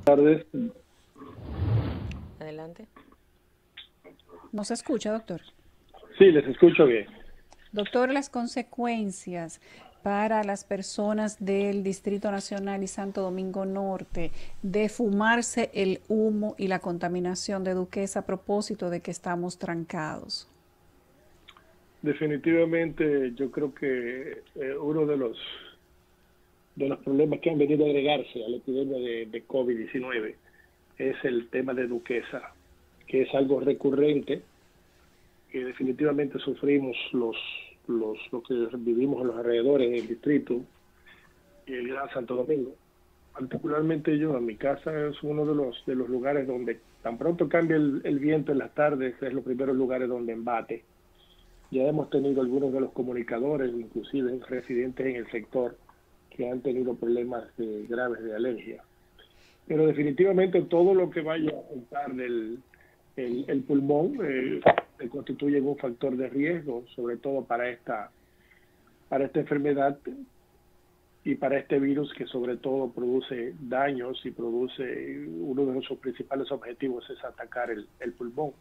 Tardes. Adelante. ¿No se escucha, doctor? Sí, les escucho bien. Doctor, las consecuencias para las personas del Distrito Nacional y Santo Domingo Norte de fumarse el humo y la contaminación de Duquesa a propósito de que estamos trancados. Definitivamente yo creo que uno de los problemas que han venido a agregarse a la epidemia de COVID-19 es el tema de Duquesa, que es algo recurrente, que definitivamente sufrimos los que vivimos en los alrededores del distrito y el Gran Santo Domingo. Particularmente yo, en mi casa es uno de los lugares donde tan pronto cambia el viento en las tardes, es los primeros lugares donde embate. Ya hemos tenido algunos de los comunicadores, inclusive residentes en el sector, que han tenido problemas graves de alergia. Pero definitivamente todo lo que vaya a afectar el pulmón se constituye un factor de riesgo, sobre todo para esta enfermedad y para este virus que sobre todo produce daños y produce, uno de sus principales objetivos es atacar el pulmón.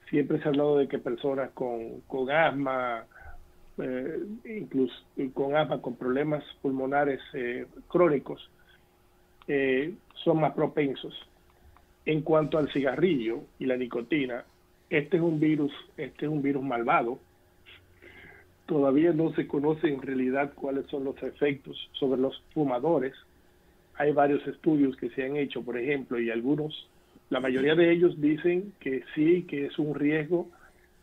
Siempre se ha hablado de que personas con asma, incluso con asma, con problemas pulmonares crónicos, son más propensos. En cuanto al cigarrillo y la nicotina, este es un virus malvado. Todavía no se conoce en realidad cuáles son los efectos sobre los fumadores. Hay varios estudios que se han hecho, por ejemplo, y la mayoría de ellos dicen que sí, que es un riesgo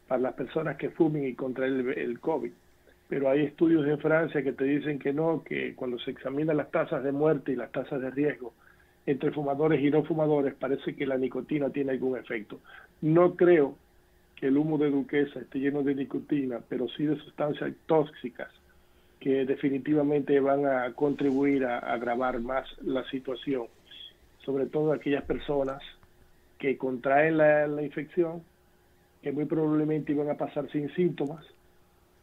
para las personas que fumen y contraer el COVID. Pero hay estudios en Francia que te dicen que no, que cuando se examinan las tasas de muerte y las tasas de riesgo entre fumadores y no fumadores, parece que la nicotina tiene algún efecto. No creo que el humo de Duquesa esté lleno de nicotina, pero sí de sustancias tóxicas que definitivamente van a contribuir a agravar más la situación, sobre todo aquellas personas que contraen la infección, que muy probablemente iban a pasar sin síntomas,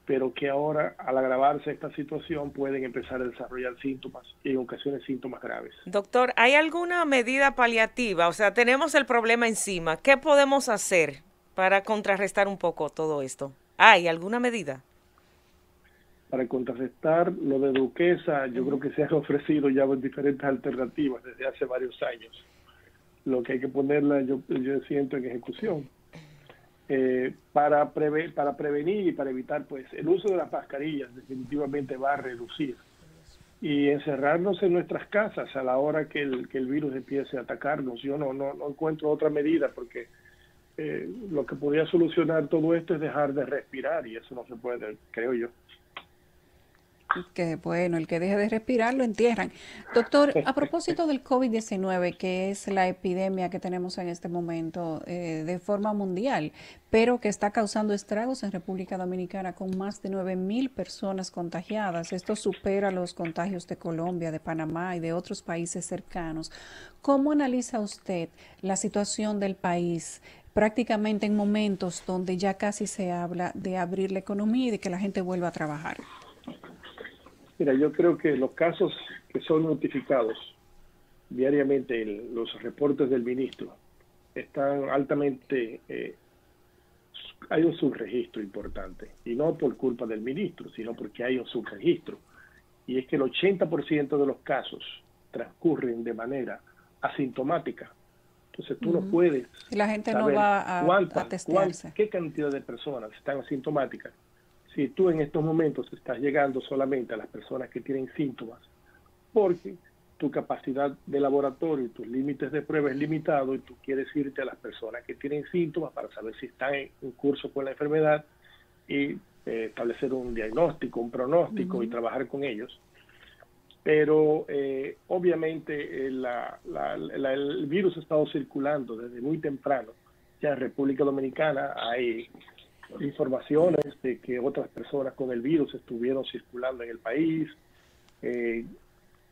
pero que ahora, al agravarse esta situación, pueden empezar a desarrollar síntomas y en ocasiones síntomas graves. Doctor, ¿hay alguna medida paliativa? O sea, tenemos el problema encima. ¿Qué podemos hacer para contrarrestar un poco todo esto? ¿Hay alguna medida? Para contrarrestar lo de Duquesa, yo creo que se han ofrecido ya diferentes alternativas desde hace varios años. Lo que hay que ponerla, yo siento, en ejecución. Para prevenir y para evitar, pues, el uso de las mascarillas definitivamente va a reducir. Y encerrarnos en nuestras casas a la hora que el virus empiece a atacarnos. Yo no encuentro otra medida porque lo que podría solucionar todo esto es dejar de respirar y eso no se puede, creo yo. Que bueno, el que deje de respirar lo entierran. Doctor, a propósito del COVID-19, que es la epidemia que tenemos en este momento de forma mundial, pero que está causando estragos en República Dominicana con más de 9.000 personas contagiadas. Esto supera los contagios de Colombia, de Panamá y de otros países cercanos. ¿Cómo analiza usted la situación del país? Prácticamente en momentos donde ya casi se habla de abrir la economía y de que la gente vuelva a trabajar. Mira, yo creo que los casos que son notificados diariamente en los reportes del ministro están altamente, hay un subregistro importante, y no por culpa del ministro, sino porque hay un subregistro, y es que el 80% de los casos transcurren de manera asintomática. Entonces tú no puedes La gente no saber va a testearse. qué cantidad de personas están asintomáticas si tú en estos momentos estás llegando solamente a las personas que tienen síntomas, porque tu capacidad de laboratorio y tus límites de prueba es limitado y tú quieres irte a las personas que tienen síntomas para saber si están en curso con la enfermedad y establecer un diagnóstico, un pronóstico y trabajar con ellos. Pero obviamente el virus ha estado circulando desde muy temprano. Ya en República Dominicana hay informaciones de que otras personas con el virus estuvieron circulando en el país,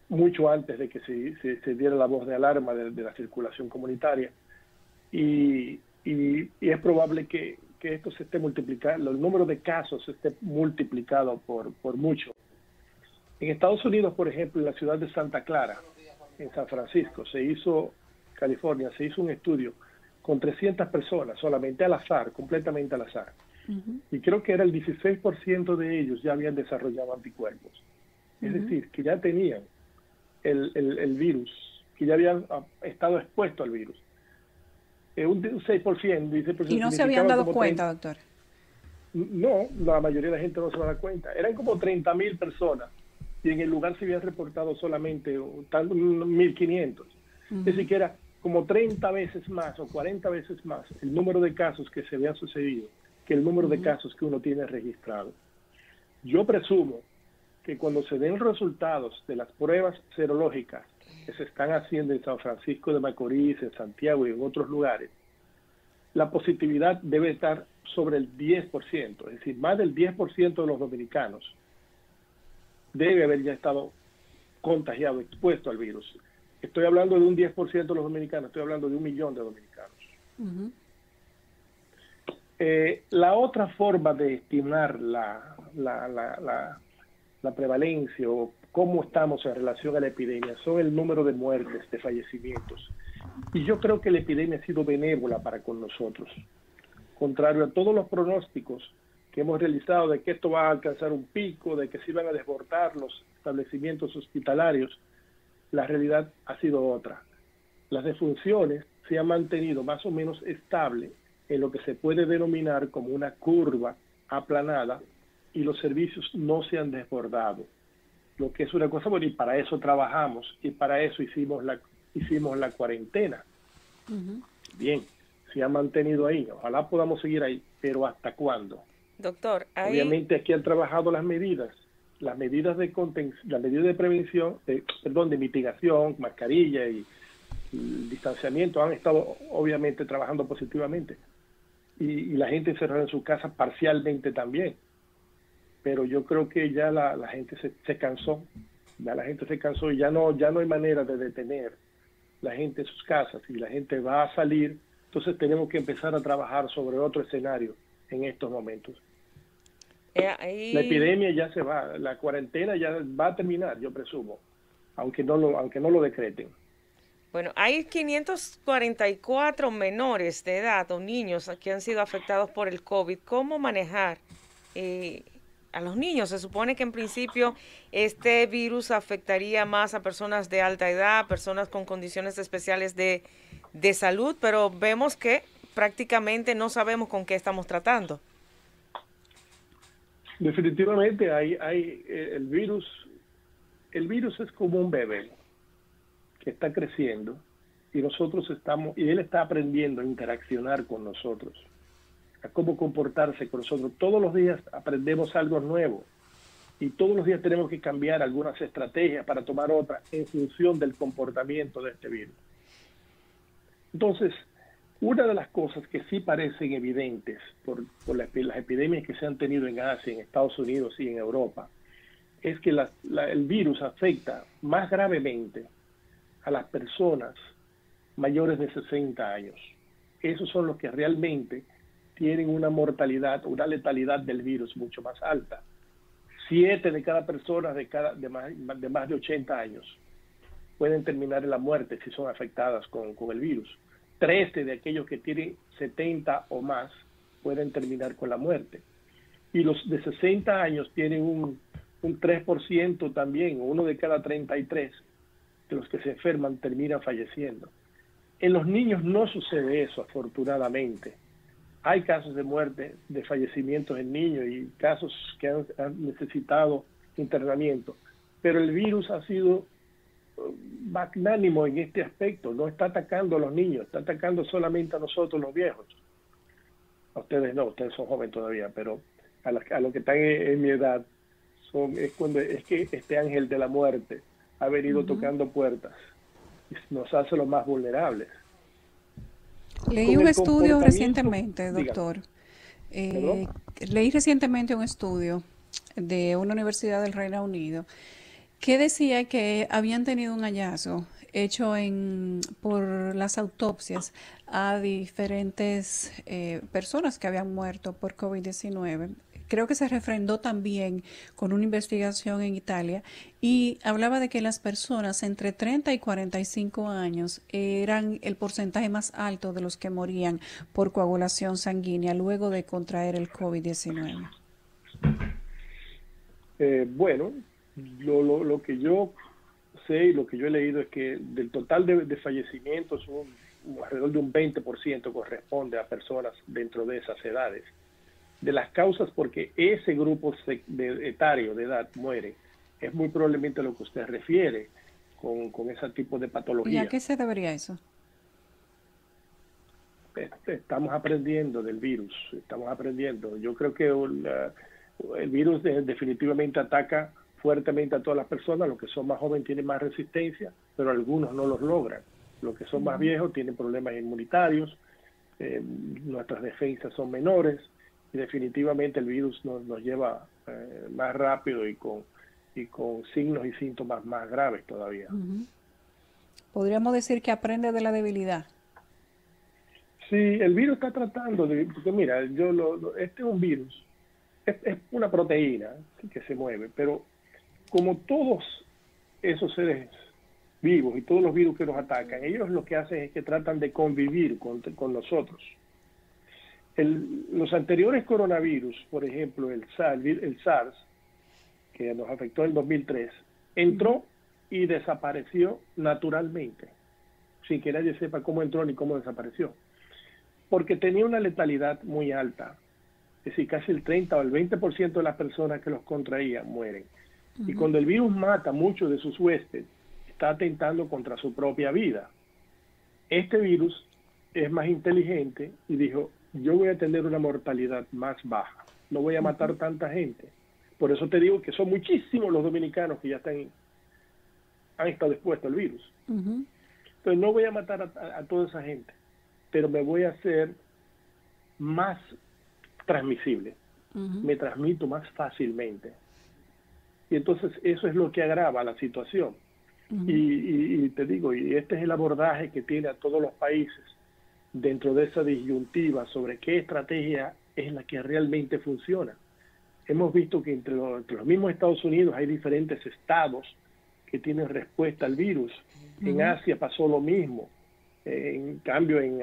mucho antes de que se diera la voz de alarma de la circulación comunitaria. Y es probable que esto se esté multiplicando, el número de casos se esté multiplicado por mucho. En Estados Unidos, por ejemplo, en la ciudad de Santa Clara, en San Francisco, se hizo California, se hizo un estudio con 300 personas, solamente al azar, completamente al azar. Y creo que era el 16% de ellos ya habían desarrollado anticuerpos. Es decir, que ya tenían el virus, que ya habían estado expuestos al virus. Un 6%, dice, ¿Y no se habían dado cuenta, doctor? No, la mayoría de la gente no se da cuenta. Eran como 30.000 personas y en el lugar se habían reportado solamente 1.500. Es decir, que era como 30 veces más o 40 veces más el número de casos que se habían sucedido que el número de casos que uno tiene registrado. Yo presumo que cuando se den los resultados de las pruebas serológicas que se están haciendo en San Francisco de Macorís, en Santiago y en otros lugares, la positividad debe estar sobre el 10%, es decir, más del 10% de los dominicanos debe haber ya estado contagiado, expuesto al virus. Estoy hablando de un 10% de los dominicanos, estoy hablando de 1 millón de dominicanos. La otra forma de estimar la prevalencia o cómo estamos en relación a la epidemia son el número de muertes, de fallecimientos. Y yo creo que la epidemia ha sido benévola para con nosotros. Contrario a todos los pronósticos que hemos realizado de que esto va a alcanzar un pico, de que se van a desbordar los establecimientos hospitalarios, la realidad ha sido otra. Las defunciones se han mantenido más o menos estable en lo que se puede denominar como una curva aplanada y los servicios no se han desbordado, lo que es una cosa buena, y para eso trabajamos y para eso hicimos la cuarentena. Bien, se ha mantenido ahí, ojalá podamos seguir ahí, pero ¿hasta cuándo? Doctor, ahí... Obviamente aquí han trabajado las medidas de prevención, de mitigación, mascarilla y distanciamiento han estado obviamente trabajando positivamente. Y la gente encerrada en su casa parcialmente también. Pero yo creo que ya la gente se cansó. Ya la gente se cansó y ya no hay manera de detener la gente en sus casas. Y la gente va a salir. Entonces tenemos que empezar a trabajar sobre otro escenario en estos momentos. La epidemia ya se va. La cuarentena ya va a terminar, yo presumo. Aunque no lo decreten. Bueno, hay 544 menores de edad o niños que han sido afectados por el COVID. ¿Cómo manejar a los niños? Se supone que en principio este virus afectaría más a personas de alta edad, personas con condiciones especiales de salud, pero vemos que prácticamente no sabemos con qué estamos tratando. Definitivamente el virus es como un bebé que está creciendo y él está aprendiendo a interaccionar con nosotros, a cómo comportarse con nosotros. Todos los días aprendemos algo nuevo y todos los días tenemos que cambiar algunas estrategias para tomar otras en función del comportamiento de este virus. Entonces, una de las cosas que sí parecen evidentes por las epidemias que se han tenido en Asia, en Estados Unidos y en Europa, es que el virus afecta más gravemente a las personas mayores de 60 años. Esos son los que realmente tienen una mortalidad, una letalidad del virus mucho más alta. 7 de cada persona de más de 80 años pueden terminar en la muerte si son afectadas con el virus. 13 de aquellos que tienen 70 o más pueden terminar con la muerte. Y los de 60 años tienen un 3% también, uno de cada 33 de los que se enferman terminan falleciendo. En los niños no sucede eso, afortunadamente. Hay casos de muerte, de fallecimientos en niños y casos que han necesitado internamiento, pero el virus ha sido magnánimo en este aspecto, no está atacando a los niños, está atacando solamente a nosotros los viejos. A ustedes no, ustedes son jóvenes todavía, pero a los que están en mi edad, es que este ángel de la muerte ha venido tocando puertas y nos hace los más vulnerables. Leí un estudio recientemente, doctor. Leí recientemente un estudio de una universidad del Reino Unido que decía que habían tenido un hallazgo hecho por las autopsias a diferentes personas que habían muerto por COVID-19 creo que se refrendó también con una investigación en Italia y hablaba de que las personas entre 30 y 45 años eran el porcentaje más alto de los que morían por coagulación sanguínea luego de contraer el COVID-19. Bueno, lo que yo sé y lo que yo he leído es que del total de fallecimientos, alrededor de un 20% corresponde a personas dentro de esas edades. De las causas porque ese grupo etario de edad muere, es muy probablemente lo que usted refiere con ese tipo de patología. ¿Y a qué se debería eso? Estamos aprendiendo del virus, estamos aprendiendo. Yo creo que el virus definitivamente ataca fuertemente a todas las personas. Los que son más jóvenes tienen más resistencia, pero algunos no los logran. Los que son más viejos tienen problemas inmunitarios, nuestras defensas son menores, y definitivamente el virus nos lleva más rápido y con signos y síntomas más graves todavía. Podríamos decir que aprende de la debilidad. Sí, el virus está tratando de... Porque mira, este es un virus, es una proteína que se mueve, pero como todos esos seres vivos y todos los virus que nos atacan, ellos lo que hacen es que tratan de convivir con nosotros. Los anteriores coronavirus, por ejemplo, el SARS, que nos afectó en 2003, entró y desapareció naturalmente, sin que nadie sepa cómo entró ni cómo desapareció, porque tenía una letalidad muy alta. Es decir, casi el 30 o el 20% de las personas que los contraían mueren. Y cuando el virus mata a muchos de sus huéspedes, está atentando contra su propia vida. Este virus es más inteligente y dijo, yo voy a tener una mortalidad más baja, no voy a matar tanta gente. Por eso te digo que son muchísimos los dominicanos que ya han estado expuestos al virus. Entonces no voy a matar a toda esa gente, pero me voy a hacer más transmisible. Me transmito más fácilmente. Y entonces eso es lo que agrava la situación. Y te digo, y este es el abordaje que tiene a todos los países dentro de esa disyuntiva sobre qué estrategia es la que realmente funciona. Hemos visto que entre los mismos Estados Unidos hay diferentes estados que tienen respuesta al virus. En Asia pasó lo mismo. En cambio, en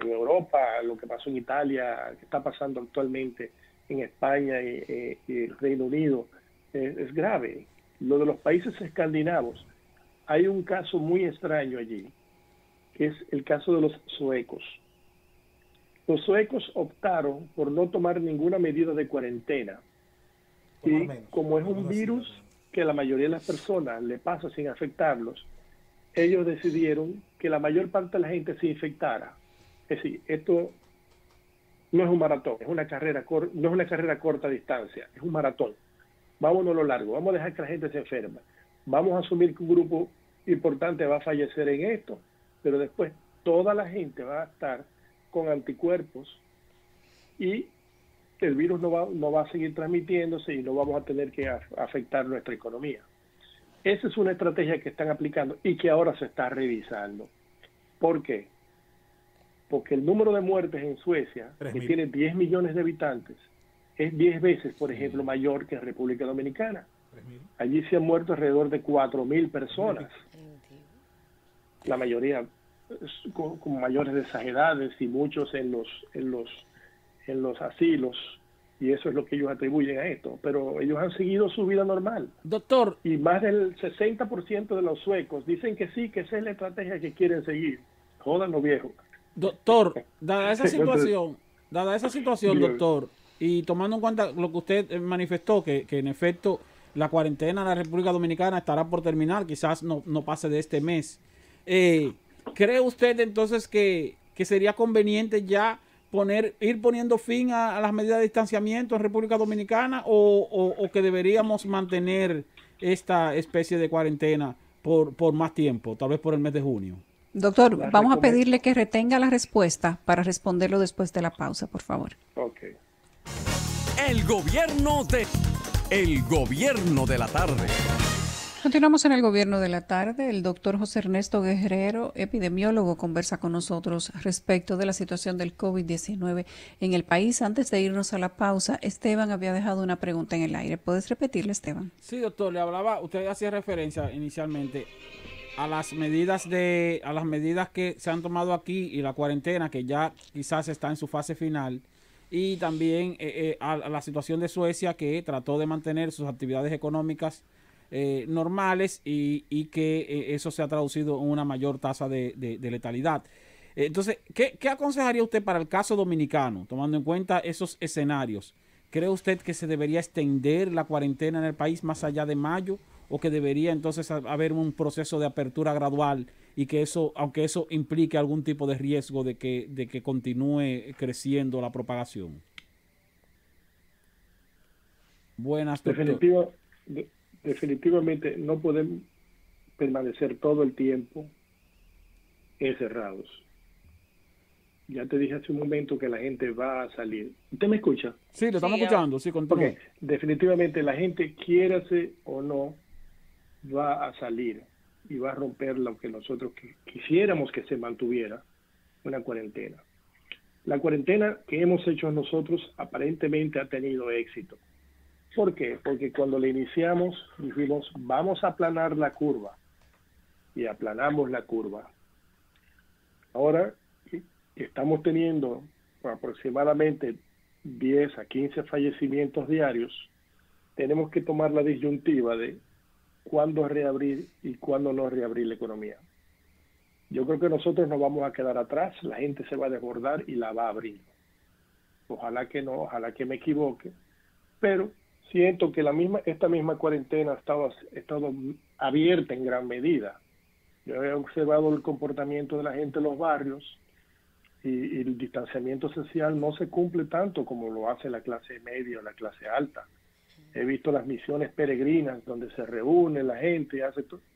Europa, lo que pasó en Italia, que está pasando actualmente en España y el Reino Unido, es grave. Lo de los países escandinavos, hay un caso muy extraño allí, que es el caso de los suecos. Los suecos optaron por no tomar ninguna medida de cuarentena. Y como es un virus que la mayoría de las personas le pasa sin afectarlos, ellos decidieron que la mayor parte de la gente se infectara. Es decir, esto no es un maratón, no es una carrera corta distancia, es un maratón. Vámonos a lo largo, vamos a dejar que la gente se enferme. Vamos a asumir que un grupo importante va a fallecer en esto, pero después toda la gente va a estar con anticuerpos y el virus no va a seguir transmitiéndose y no vamos a tener que afectar nuestra economía. Esa es una estrategia que están aplicando y que ahora se está revisando. ¿Por qué? Porque el número de muertes en Suecia, que tiene 10 millones de habitantes, es 10 veces, por ejemplo, mayor que en República Dominicana. Allí se han muerto alrededor de 4.000 personas. La mayoría con mayores de esas edades y muchos en los asilos, y eso es lo que ellos atribuyen a esto, pero ellos han seguido su vida normal. Doctor. Y más del 60% de los suecos dicen que sí, que esa es la estrategia que quieren seguir. Jódanlo, viejo. Doctor, dada esa situación, doctor, y tomando en cuenta lo que usted manifestó, que en efecto la cuarentena en la República Dominicana estará por terminar, quizás no pase de este mes, ¿cree usted entonces que sería conveniente ya ir poniendo fin a las medidas de distanciamiento en República Dominicana o que deberíamos mantener esta especie de cuarentena por más tiempo, tal vez por el mes de junio? Doctor, vamos a pedirle que retenga la respuesta para responderlo después de la pausa, por favor. Okay. El gobierno de la tarde. Continuamos en el Gobierno de la Tarde. El doctor José Ernesto Guerrero, epidemiólogo, conversa con nosotros respecto de la situación del COVID-19 en el país. Antes de irnos a la pausa, Esteban había dejado una pregunta en el aire. ¿Puedes repetirle, Esteban? Sí, doctor, le hablaba, usted hacía referencia inicialmente a las medidas que se han tomado aquí y la cuarentena que ya quizás está en su fase final, y también a la situación de Suecia, que trató de mantener sus actividades económicas normales y que eso se ha traducido en una mayor tasa de letalidad. Entonces, ¿qué aconsejaría usted para el caso dominicano, tomando en cuenta esos escenarios? ¿Cree usted que se debería extender la cuarentena en el país más allá de mayo, o que debería entonces haber un proceso de apertura gradual y que eso, aunque eso implique algún tipo de riesgo de que continúe creciendo la propagación? Buenas, doctor. Definitivamente no podemos permanecer todo el tiempo encerrados. Ya te dije hace un momento que la gente va a salir. ¿Usted me escucha? Sí, lo estamos escuchando. Sí, continúa. Okay. Definitivamente la gente, quiérase o no, va a salir y va a romper lo que nosotros quisiéramos que se mantuviera, una cuarentena. La cuarentena que hemos hecho nosotros aparentemente ha tenido éxito. ¿Por qué? Porque cuando le iniciamos dijimos, vamos a aplanar la curva, y aplanamos la curva. Ahora estamos teniendo aproximadamente 10 a 15 fallecimientos diarios. Tenemos que tomar la disyuntiva de cuándo reabrir y cuándo no reabrir la economía. Yo creo que nosotros no vamos a quedar atrás, la gente se va a desbordar y la va a abrir. Ojalá que no, ojalá que me equivoque, pero siento que esta misma cuarentena ha estado abierta en gran medida. Yo he observado el comportamiento de la gente en los barrios y el distanciamiento social no se cumple tanto como lo hace la clase media o la clase alta. He visto las misiones peregrinas donde se reúne la gente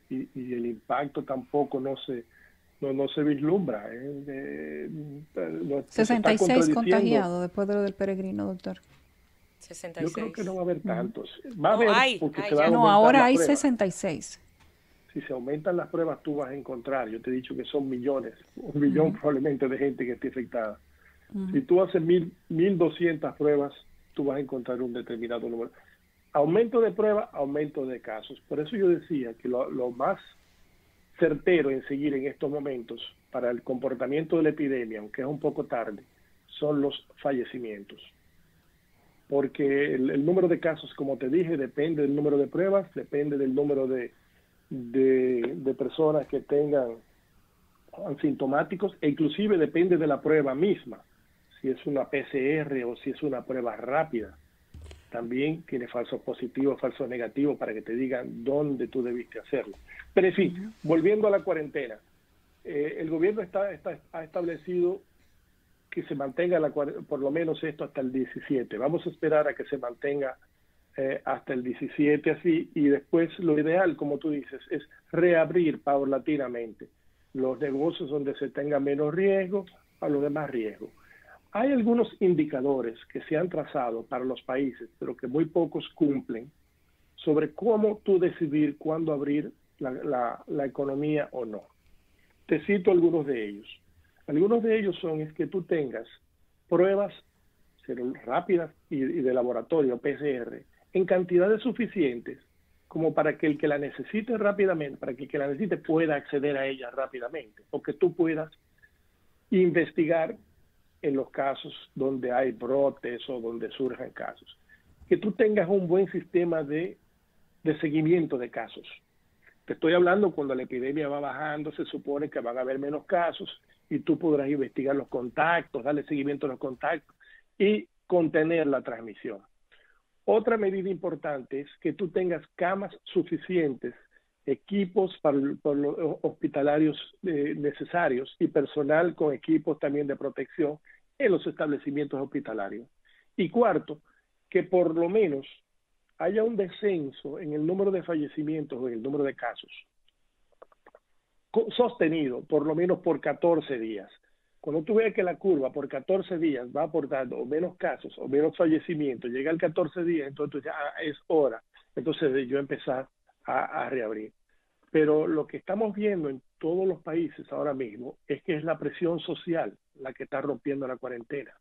y el impacto tampoco no se vislumbra. 66 contagiados después de lo del peregrino, doctor. 66. Yo creo que no va a haber tantos. Va a haber porque se van a aumentar ahora las hay pruebas. 66. Si se aumentan las pruebas, tú vas a encontrar, yo te he dicho que son millones, 1 millón probablemente de gente que esté infectada. Si tú haces 1.200 pruebas, tú vas a encontrar un determinado número. Aumento de pruebas, aumento de casos. Por eso yo decía que lo más certero en seguir en estos momentos para el comportamiento de la epidemia, aunque es un poco tarde, son los fallecimientos. Porque el número de casos, como te dije, depende del número de pruebas, depende del número de personas que tengan asintomáticos, e inclusive depende de la prueba misma, si es una PCR o si es una prueba rápida. También tiene falsos positivos, falsos negativos, para que te digan dónde tú debiste hacerlo. Pero en fin, volviendo a la cuarentena, el gobierno ha establecido que se mantenga por lo menos esto hasta el 17. Vamos a esperar a que se mantenga hasta el 17 así, y después lo ideal, como tú dices, es reabrir paulatinamente los negocios donde se tenga menos riesgo a los demás riesgos. Hay algunos indicadores que se han trazado para los países, pero que muy pocos cumplen, sobre cómo tú decidir cuándo abrir la economía o no. Te cito algunos de ellos. Algunos de ellos es que tú tengas pruebas rápidas y de laboratorio, PCR, en cantidades suficientes como para que el que la necesite rápidamente, para que el que la necesite pueda acceder a ella rápidamente, o que tú puedas investigar en los casos donde hay brotes o donde surjan casos. Que tú tengas un buen sistema de seguimiento de casos. Te estoy hablando cuando la epidemia va bajando, se supone que van a haber menos casos y tú podrás investigar los contactos, darle seguimiento a los contactos y contener la transmisión. Otra medida importante es que tú tengas camas suficientes, equipos para los hospitalarios necesarios y personal con equipos también de protección en los establecimientos hospitalarios. Y cuarto, que por lo menos haya un descenso en el número de fallecimientos o en el número de casos sostenido por lo menos por 14 días. Cuando tú veas que la curva por 14 días va aportando menos casos o menos fallecimientos, llega al 14 días, entonces ya es hora entonces de yo empezar a reabrir. Pero lo que estamos viendo en todos los países ahora mismo es que es la presión social la que está rompiendo la cuarentena.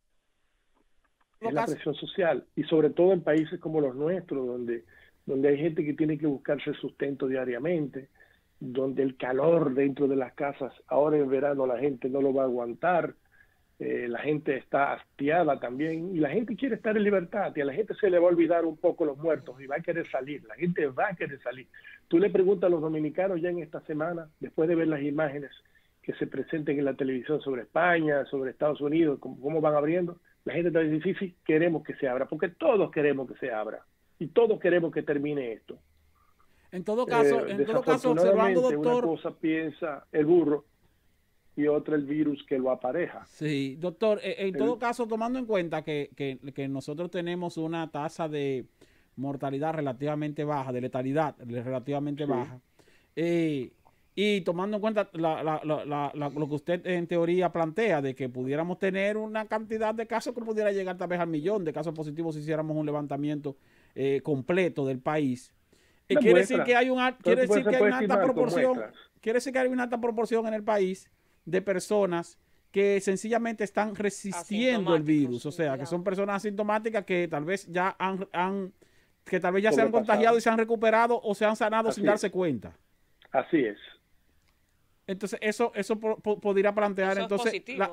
Es la presión social, y sobre todo en países como los nuestros, donde hay gente que tiene que buscarse sustento diariamente, donde el calor dentro de las casas, ahora en verano la gente no lo va a aguantar, la gente está hastiada también, y la gente quiere estar en libertad, y a la gente se le va a olvidar un poco los muertos, y va a querer salir, la gente va a querer salir. Tú le preguntas a los dominicanos ya en esta semana, después de ver las imágenes que se presenten en la televisión sobre España, sobre Estados Unidos, cómo van abriendo, la gente está diciendo, sí, queremos que se abra, porque todos queremos que se abra, y todos queremos que termine esto. En todo caso, observando, doctor, una cosa piensa el burro y otra el virus que lo apareja. Sí, doctor, en todo caso, tomando en cuenta que nosotros tenemos una tasa de mortalidad relativamente baja, de letalidad relativamente baja, y tomando en cuenta lo que usted en teoría plantea, de que pudiéramos tener una cantidad de casos que pudiera llegar tal vez al millón de casos positivos si hiciéramos un levantamiento completo del país. Quiere decir que hay una alta proporción en el país de personas que sencillamente están resistiendo el virus, o sea, que son personas asintomáticas que tal vez ya se han contagiado y se han recuperado o se han sanado sin darse cuenta. Así es. Entonces eso podría plantear,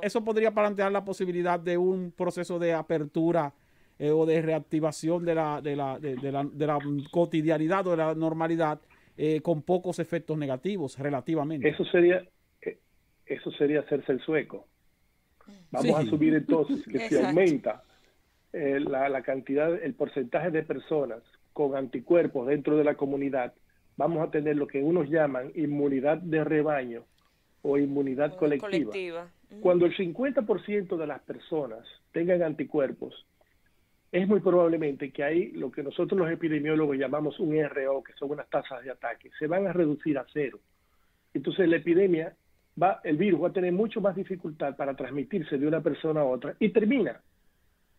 eso podría plantear la posibilidad de un proceso de apertura o de reactivación de la cotidianidad o de la normalidad con pocos efectos negativos relativamente. Eso sería hacerse el sueco. Vamos a subir entonces que si aumenta la cantidad, el porcentaje de personas con anticuerpos dentro de la comunidad, vamos a tener lo que unos llaman inmunidad de rebaño o inmunidad colectiva. Cuando el 50% de las personas tengan anticuerpos, es muy probablemente que ahí lo que nosotros los epidemiólogos llamamos un RO, que son unas tasas de ataque, se van a reducir a cero. Entonces la epidemia, el virus va a tener mucho más dificultad para transmitirse de una persona a otra y termina.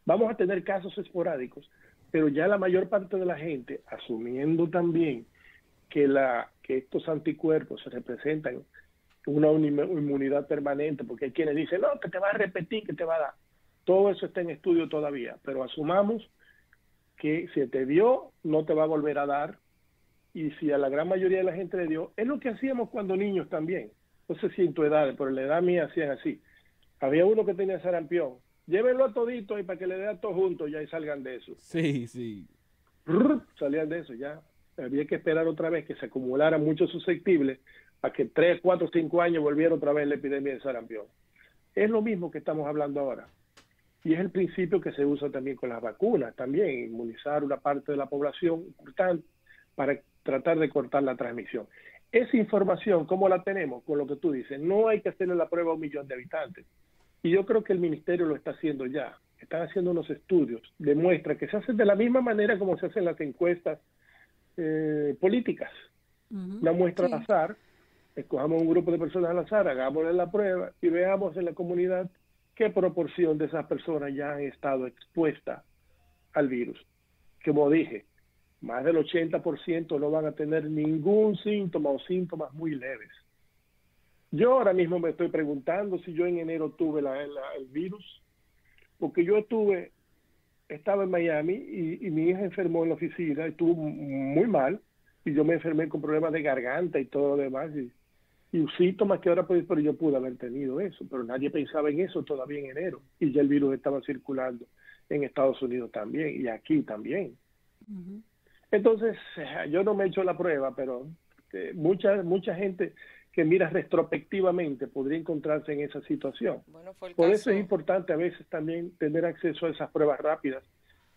Vamos a tener casos esporádicos, pero ya la mayor parte de la gente, asumiendo también que estos anticuerpos se representan una inmunidad permanente, porque hay quienes dicen, no, que te va a repetir, que te va a dar. Todo eso está en estudio todavía, pero asumamos que si te dio, no te va a volver a dar, y si a la gran mayoría de la gente le dio, es lo que hacíamos cuando niños también. No sé si en tu edad, pero en la edad mía hacían así. Había uno que tenía sarampión, llévenlo a todito y para que le dé a todos juntos ya y salgan de eso. Sí, sí. Salían de eso ya. Había que esperar otra vez que se acumularan muchos susceptibles a que 3, 4, 5 años volviera otra vez la epidemia de sarampión. Es lo mismo que estamos hablando ahora. Y es el principio que se usa también con las vacunas, también inmunizar una parte de la población importante para tratar de cortar la transmisión. Esa información, ¿cómo la tenemos? Con lo que tú dices, no hay que hacerle la prueba a 1 millón de habitantes. Y yo creo que el ministerio lo está haciendo ya. Están haciendo unos estudios, demuestra que se hace de la misma manera como se hacen las encuestas políticas. Una muestra al azar, escojamos un grupo de personas al azar, hagámosle la prueba y veamos en la comunidad qué proporción de esas personas ya han estado expuestas al virus. Como dije, más del 80% no van a tener ningún síntoma o síntomas muy leves. Yo ahora mismo me estoy preguntando si yo en enero tuve el virus, porque yo estaba en Miami y mi hija enfermó en la oficina, estuvo muy mal, y yo me enfermé con problemas de garganta y todo lo demás, y síntomas que ahora pero yo pude haber tenido eso, pero nadie pensaba en eso todavía en enero, y ya el virus estaba circulando en Estados Unidos también, y aquí también. Entonces, yo no me he hecho la prueba, pero mucha gente que mira retrospectivamente podría encontrarse en esa situación. Bueno, Por eso es importante a veces también tener acceso a esas pruebas rápidas,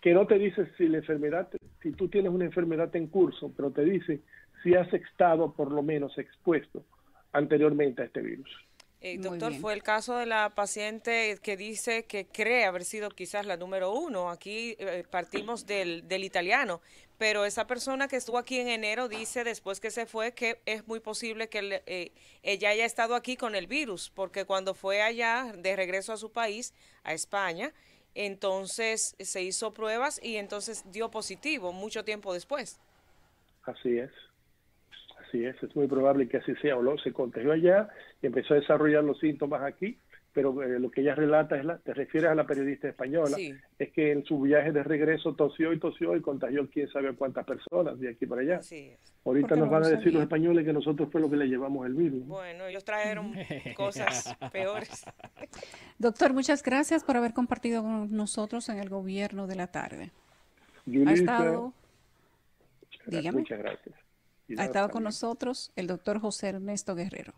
que no te dice si tú tienes una enfermedad en curso, pero te dice si has estado por lo menos expuesto anteriormente a este virus. Doctor, fue el caso de la paciente que dice que cree haber sido quizás la número 1. Aquí partimos del italiano, pero esa persona que estuvo aquí en enero dice después que se fue que es muy posible que ella haya estado aquí con el virus, porque cuando fue allá de regreso a su país, a España, entonces se hizo pruebas y entonces dio positivo mucho tiempo después. Así es. Así es muy probable que así sea. O se contagió allá y empezó a desarrollar los síntomas aquí, pero lo que ella relata te refieres a la periodista española, Sí. es que en su viaje de regreso tosió y contagió quién sabe cuántas personas de aquí para allá. Así es. Ahorita Porque nos no van lo a decir los sabía. españoles que nosotros fue lo que le llevamos el virus, ¿no? Bueno, ellos trajeron cosas peores. Doctor, muchas gracias por haber compartido con nosotros en el gobierno de la tarde. Ha Yulisa, estado, dígame, muchas gracias. Y ha nada, estado con también. nosotros el doctor José Ernesto Guerrero.